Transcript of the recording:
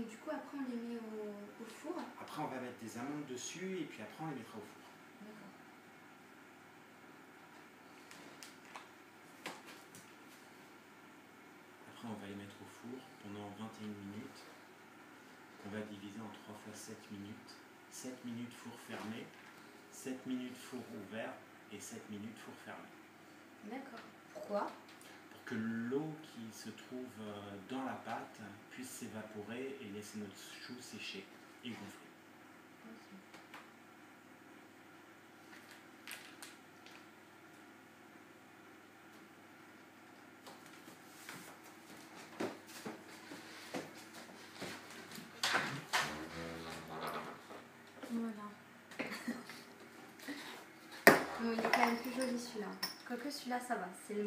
du coup, après, on les met au four. Après, on va mettre des amandes dessus et puis après, on les mettra au four. D'accord. Après, on va les mettre au four pendant 21 minutes. On va diviser en 3 fois 7 minutes. 7 minutes four fermé, 7 minutes four ouvert et 7 minutes four fermé. D'accord. Pourquoi? Pour que l'eau qui se trouve dans la pâte puisse s'évaporer et laisser notre chou sécher et gonfler. Voilà. Bon, il est quand même plus joli celui-là. Quoique celui-là, ça va. C'est le